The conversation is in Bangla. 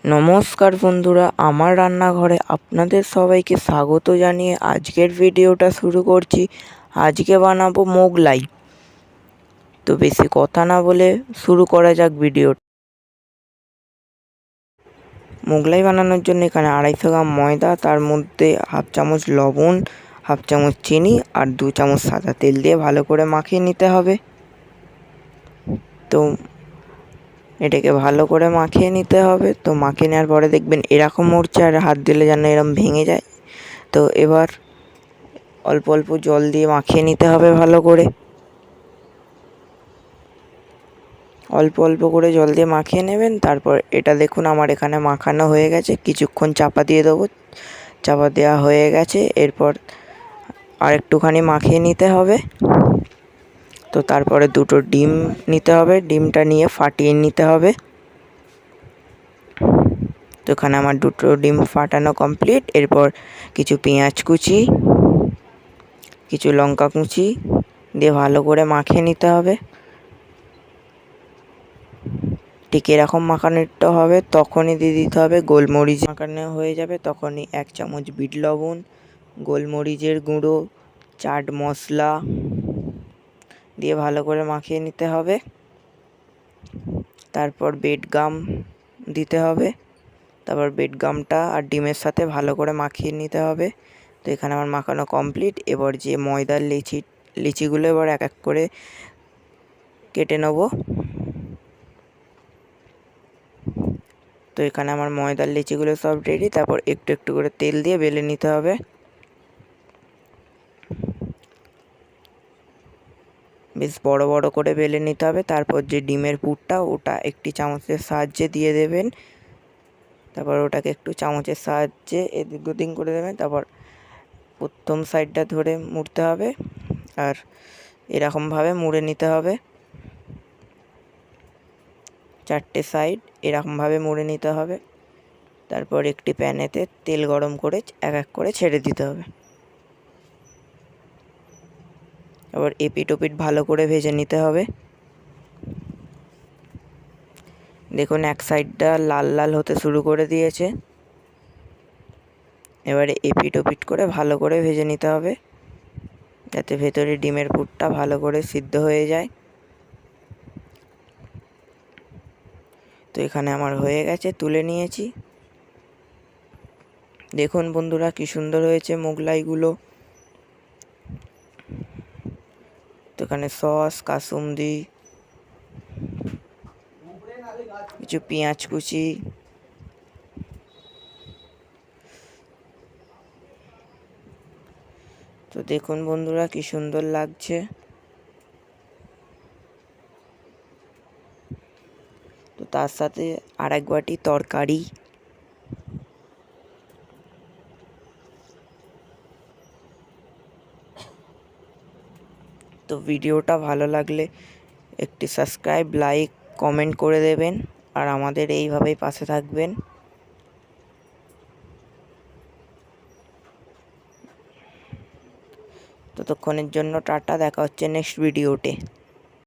নমস্কার বন্ধুরা, আমার রান্নাঘরে আপনাদের সবাইকে স্বাগত জানিয়ে আজকের ভিডিওটা শুরু করছি। আজকে বানাবো মোগলাই। তো বেশি কথা না বলে শুরু করা যাক ভিডিও। মোগলাই বানানোর জন্য এখানে 250 গ্রাম ময়দা, তার মধ্যে হাফ চামচ লবণ, হাফ চামচ চিনি আর 2 চামচ সাদা তেল দিয়ে ভালো করে মাখিয়ে নিতে হবে। তো এটাকে ভালো করে মাখিয়ে নিতে হবে। তো মাখিয়ে নেওয়ার পরে দেখবেন এরকম উঠছে, আর হাত দিলে যেন এরকম ভেঙে যায়। তো এবার অল্প অল্প জল দিয়ে মাখিয়ে নিতে হবে ভালো করে। অল্প অল্প করে জল দিয়ে মাখিয়ে নেবেন। তারপর এটা দেখুন আমার এখানে মাখানো হয়ে গেছে। কিছুক্ষণ চাপা দিয়ে দেবো। চাপা দেওয়া হয়ে গেছে। এরপর আর একটুখানি মাখিয়ে নিতে হবে। তো তারপরে 2টো ডিম নিতে হবে। ডিমটা নিয়ে ফাটিয়ে নিতে হবে। তো এখানে আমার 2টো ডিম ফাটানো কমপ্লিট। এরপর কিছু পেঁয়াজ কুচি, কিছু লঙ্কা কুচি দিয়ে ভালো করে মাখিয়ে নিতে হবে। ঠিক এরকম মাখানোটা হবে, তখনই দিয়ে দিতে হবে গোলমরিচ। মাখানো হয়ে যাবে তখনই 1 চামচ বিট লবণ, গোলমরিচের গুঁড়ো, চাট মশলা দিয়ে ভালো করে মাখিয়ে নিতে হবে। তারপর বেড গাম দিতে হবে। তারপর বেড গামটা আর ডিমের সাথে ভালো করে মাখিয়ে নিতে হবে। তো এখানে আমার মাখানো কমপ্লিট। এবার যে ময়দার লিচিগুলো এবার এক এক করে কেটে নেব। তো এখানে আমার ময়দার লিচিগুলো সব রেডি। তারপর একটু একটু করে তেল দিয়ে বেলে নিতে হবে। বেশ বড় বড় করে বেলে নিতে হবে। তারপর যে ডিমের পুরটা ওটা একটি চামচের সাহায্যে দিয়ে দেবেন। তারপর ওটাকে একটু চামচের সাহায্যে এদিক ওদিক করে দেবেন। তারপর প্রথম সাইডটা ধরে মুড়তে হবে, আর এরকমভাবে মুড়ে নিতে হবে। 4টে সাইড এরকমভাবে মুড়ে নিতে হবে। তারপর একটি প্যানেতে তেল গরম করে এক এক করে ছেড়ে দিতে হবে। আবার এপিট ওপিট ভালো করে ভেজে নিতে হবে। দেখুন এক সাইডটা লাল লাল হতে শুরু করে দিয়েছে। এবারে এপিট ওপিট করে ভালো করে ভেজে নিতে হবে, যাতে ভেতরে ডিমের পুরটা ভালো করে সিদ্ধ হয়ে যায়। তো এখানে আমার হয়ে গেছে, তুলে নিয়েছি। দেখুন বন্ধুরা কি সুন্দর হয়েছে মোগলাইগুলো। তো এখানে সস, কাসুন্দি, কিছু পেঁয়াজ কুচি, তো দেখুন বন্ধুরা কি সুন্দর লাগছে। তো তার সাথে আরেক বাটি তরকারি। তো ভিডিওটা ভালো লাগলে একটি সাবস্ক্রাইব, লাইক, কমেন্ট করে দেবেন, আর আমাদের এইভাবেই পাশে থাকবেন। ততক্ষণের জন্য টাটা, দেখা হচ্ছে নেক্সট ভিডিওতে।